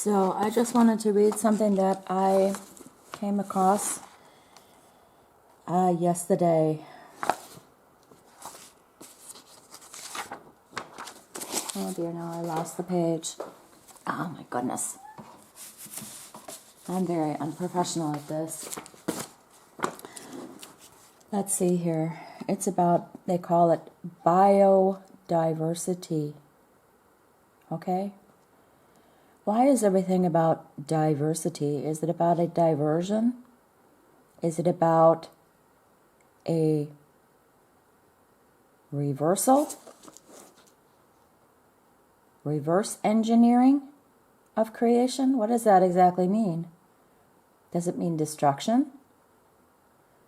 So I just wanted to read something that I came across yesterday. Oh dear, now I lost the page. Oh my goodness. I'm very unprofessional at this. Let's see here. It's about, they call it biodiversity. Okay? Why is everything about diversity? Is it about a diversion? Is it about a reversal? Reverse engineering of creation? What does that exactly mean? Does it mean destruction?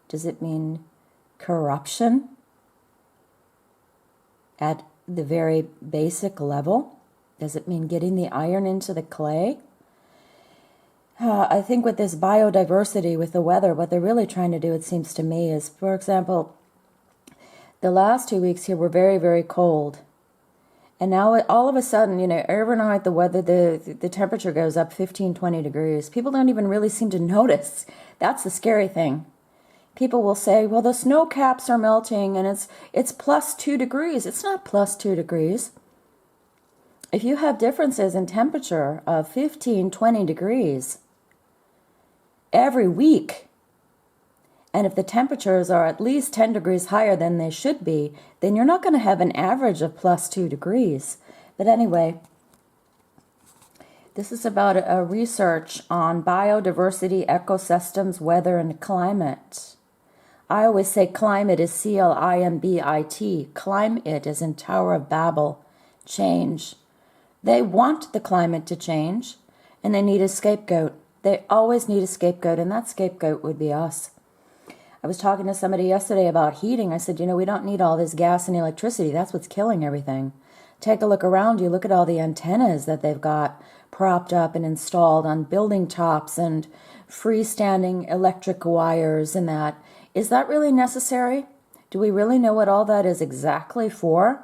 Does it mean corruption at the very basic level? Does it mean getting the iron into the clay? I think with this biodiversity, with the weather, what they're really trying to do, it seems to me, is, for example, the last 2 weeks here were very, very cold. And now all of a sudden, overnight the weather, the temperature goes up 15, 20 degrees. People don't even really seem to notice. That's the scary thing. People will say, well, the snow caps are melting and it's plus 2 degrees. It's not plus 2 degrees. If you have differences in temperature of 15, 20 degrees every week, and if the temperatures are at least 10 degrees higher than they should be, then you're not going to have an average of plus 2 degrees. But anyway, this is about a research on biodiversity, ecosystems, weather, and climate. I always say climate is C-L-I-M-B-I-T. Climate is in Tower of Babel. Change. They want the climate to change, and they need a scapegoat. They always need a scapegoat, and that scapegoat would be us. I was talking to somebody yesterday about heating. I said, we don't need all this gas and electricity. That's what's killing everything. Take a look around you. Look at all the antennas that they've got propped up and installed on building tops and freestanding electric wires and that. Is that really necessary? Do we really know what all that is exactly for?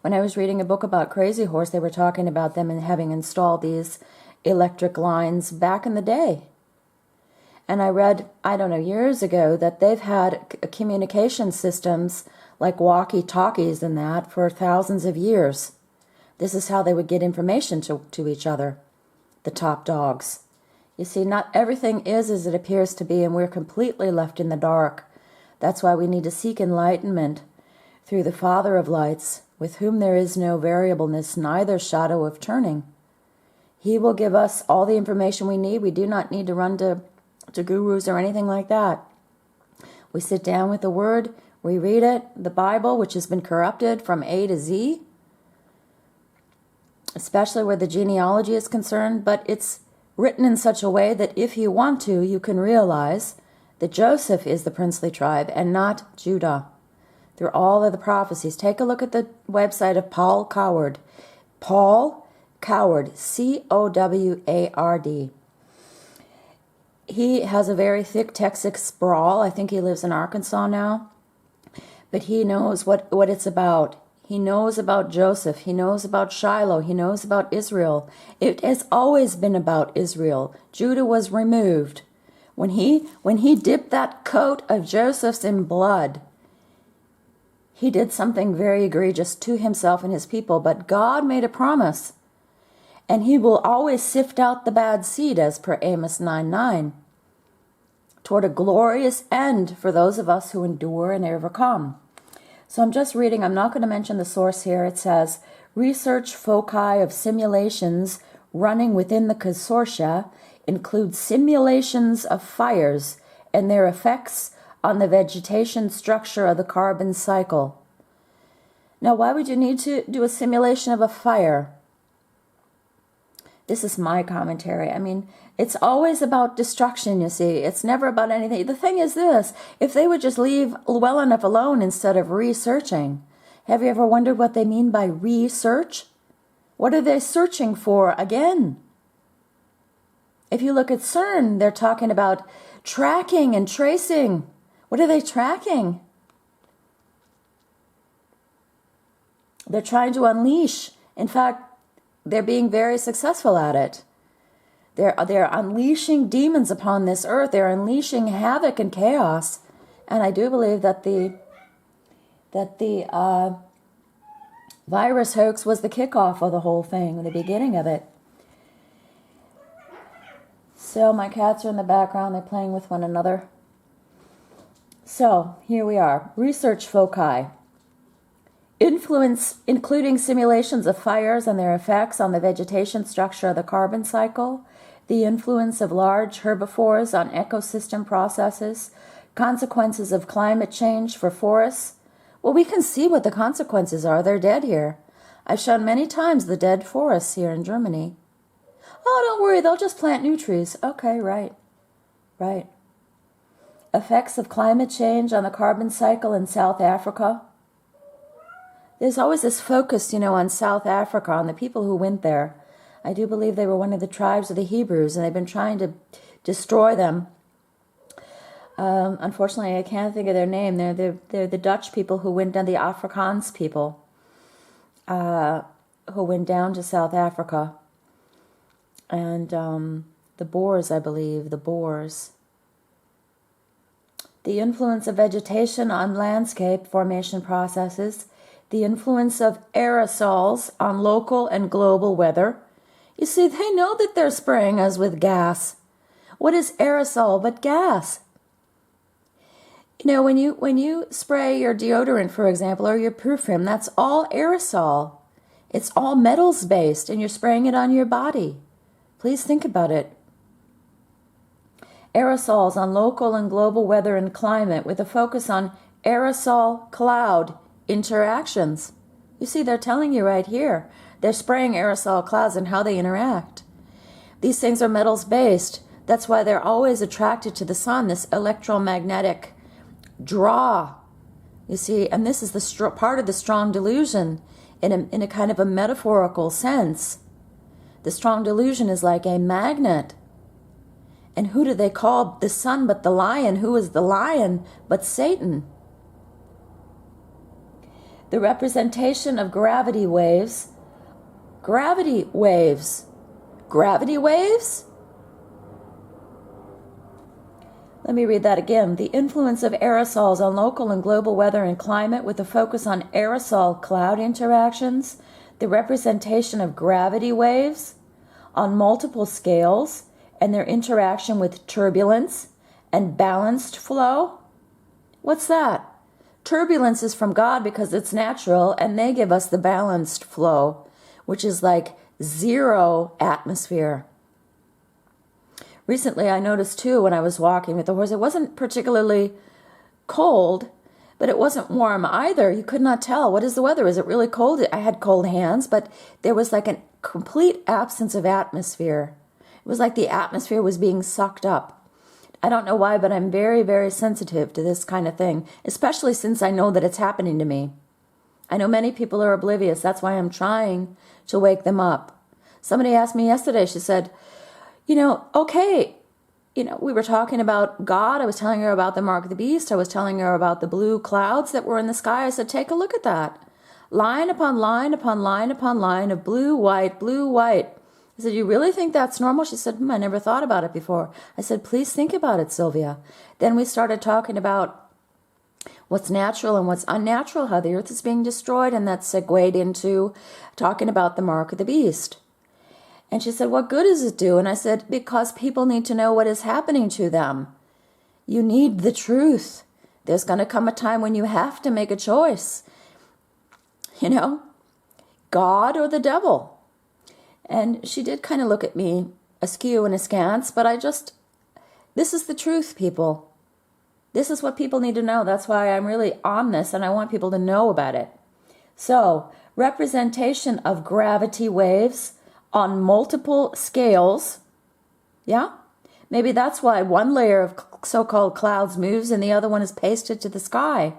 When I was reading a book about Crazy Horse, they were talking about them and having installed these electric lines back in the day. And I read, years ago, that they've had communication systems like walkie-talkies and that for thousands of years. This is how they would get information to each other, the top dogs. You see, not everything is as it appears to be, and we're completely left in the dark. That's why we need to seek enlightenment through the Father of Lights, with whom there is no variableness, neither shadow of turning. He will give us all the information we need. We do not need to run to gurus or anything like that. We sit down with the Word, we read it, the Bible, which has been corrupted from A to Z, especially where the genealogy is concerned, but it's written in such a way that if you want to, you can realize that Joseph is the princely tribe and not Judah. Through all of the prophecies. Take a look at the website of Paul Coward. Paul Coward, C-O-W-A-R-D. He has a very thick Texas sprawl. I think he lives in Arkansas now. But he knows what it's about. He knows about Joseph. He knows about Shiloh. He knows about Israel. It has always been about Israel. Judah was removed. When he dipped that coat of Joseph's in blood, he did something very egregious to himself and his people, but God made a promise, and he will always sift out the bad seed, as per Amos 9:9, toward a glorious end for those of us who endure and overcome. So I'm just reading, I'm not going to mention the source here. It says, research foci of simulations running within the consortia include simulations of fires and their effects on the vegetation structure of the carbon cycle. Now, why would you need to do a simulation of a fire? This is my commentary. It's always about destruction, you see. It's never about anything. The thing is this, if they would just leave well enough alone instead of researching. Have you ever wondered what they mean by research? What are they searching for again? If you look at CERN, they're talking about tracking and tracing. What are they tracking? They're trying to unleash. In fact, they're being very successful at it. They're unleashing demons upon this earth. They're unleashing havoc and chaos. And I do believe that the virus hoax was the kickoff of the whole thing, the beginning of it. So my cats are in the background. They're playing with one another. So here we are. Research foci. Influence, including simulations of fires and their effects on the vegetation structure of the carbon cycle, the influence of large herbivores on ecosystem processes, consequences of climate change for forests. Well, we can see what the consequences are. They're dead here. I've shown many times the dead forests here in Germany. Oh, don't worry, they'll just plant new trees. Okay, right. Effects of climate change on the carbon cycle in South Africa. There's always this focus, on South Africa, on the people who went there. I do believe they were one of the tribes of the Hebrews, and they've been trying to destroy them. Unfortunately, I can't think of their name. They're the Dutch people who went down, the Afrikaans people, who went down to South Africa. And the Boers, I believe, the Boers. The influence of vegetation on landscape formation processes, the influence of aerosols on local and global weather. You see, they know that they're spraying us with gas. What is aerosol but gas? When you spray your deodorant, for example, or your perfume, that's all aerosol. It's all metals based, and you're spraying it on your body. Please think about it. Aerosols on local and global weather and climate with a focus on aerosol cloud interactions. You see, they're telling you right here. They're spraying aerosol clouds and how they interact. These things are metals based. That's why they're always attracted to the sun, this electromagnetic draw. You see, and this is the part of the strong delusion in a kind of a metaphorical sense. The strong delusion is like a magnet. And who do they call the sun but the lion? Who is the lion but Satan? The representation of gravity waves. Gravity waves. Gravity waves? Let me read that again. The influence of aerosols on local and global weather and climate with a focus on aerosol cloud interactions. The representation of gravity waves on multiple scales and their interaction with turbulence and balanced flow. What's that? Turbulence is from God because it's natural, and they give us the balanced flow, which is like zero atmosphere. Recently, I noticed too when I was walking with the horse, it wasn't particularly cold, but it wasn't warm either. You could not tell. What is the weather? Is it really cold? I had cold hands, but there was like a complete absence of atmosphere. It was like the atmosphere was being sucked up. I don't know why, but I'm very, very sensitive to this kind of thing, especially since I know that it's happening to me. I know many people are oblivious. That's why I'm trying to wake them up. Somebody asked me yesterday, she said, okay, we were talking about God. I was telling her about the mark of the beast. I was telling her about the blue clouds that were in the sky. I said, take a look at that. Line upon line upon line upon line of blue, white, blue, white. I said, you really think that's normal? She said, I never thought about it before. I said, please think about it, Sylvia. Then we started talking about what's natural and what's unnatural, how the earth is being destroyed, and that segued into talking about the mark of the beast. And she said, what good does it do? And I said, because people need to know what is happening to them. You need the truth. There's going to come a time when you have to make a choice. God or the devil. And she did kind of look at me askew and askance, but this is the truth, people. This is what people need to know. That's why I'm really on this, and I want people to know about it. So, representation of gravity waves on multiple scales. Yeah? Maybe that's why one layer of so-called clouds moves and the other one is pasted to the sky.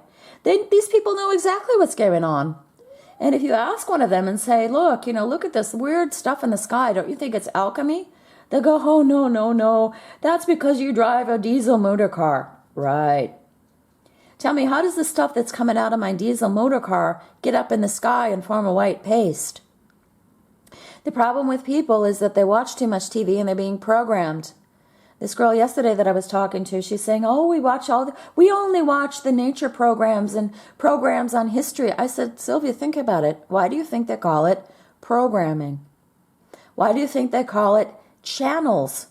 These people know exactly what's going on. And if you ask one of them and say, look at this weird stuff in the sky, don't you think it's alchemy? They'll go, oh, no. That's because you drive a diesel motor car. Right. Tell me, how does the stuff that's coming out of my diesel motor car get up in the sky and form a white paste? The problem with people is that they watch too much TV and they're being programmed. This girl yesterday that I was talking to, she's saying, oh, we only watch the nature programs and programs on history. I said, Sylvia, think about it. Why do you think they call it programming? Why do you think they call it channels?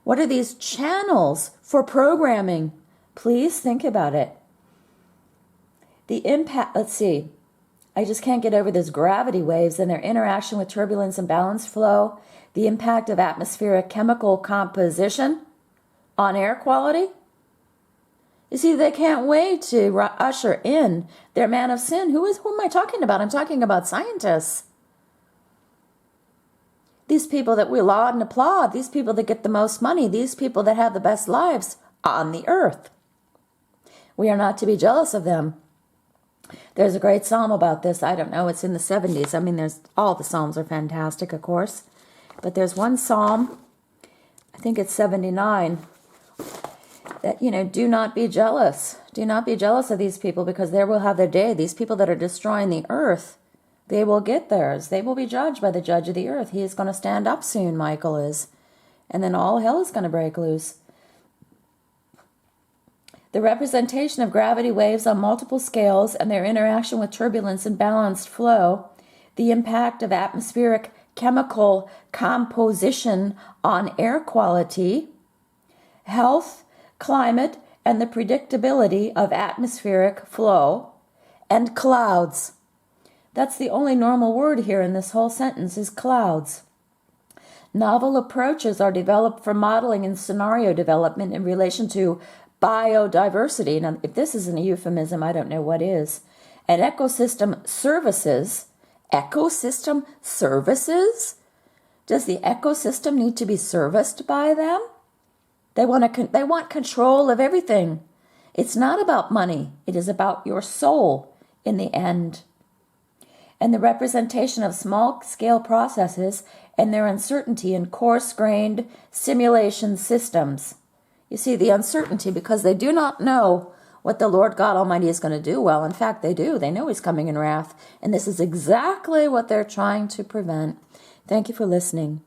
What are these channels for programming? Please think about it. The impact, let's see. I just can't get over this gravity waves and their interaction with turbulence and balance flow. The impact of atmospheric chemical composition on air quality. You see, they can't wait to usher in their man of sin. Who am I talking about? I'm talking about scientists. These people that we laud and applaud, these people that get the most money, these people that have the best lives on the earth. We are not to be jealous of them. There's a great psalm about this. I don't know, it's in the 70s. I mean, all the psalms are fantastic, of course. But there's one psalm, I think it's 79, that, do not be jealous. Do not be jealous of these people, because they will have their day. These people that are destroying the earth, they will get theirs. They will be judged by the judge of the earth. He is going to stand up soon, Michael is. And then all hell is going to break loose. The representation of gravity waves on multiple scales and their interaction with turbulence and balanced flow, the impact of atmospheric chemical composition on air quality, health, climate, and the predictability of atmospheric flow, and clouds. That's the only normal word here in this whole sentence is clouds. Novel approaches are developed for modeling and scenario development in relation to biodiversity. Now, if this isn't a euphemism, I don't know what is. And ecosystem services. Ecosystem services? Does the ecosystem need to be serviced by them? They want control of everything. It's not about money. It is about your soul in the end. And the representation of small-scale processes and their uncertainty in coarse-grained simulation systems. You see, the uncertainty, because they do not know what the Lord God Almighty is going to do. Well, in fact, they do. They know He's coming in wrath. And this is exactly what they're trying to prevent. Thank you for listening.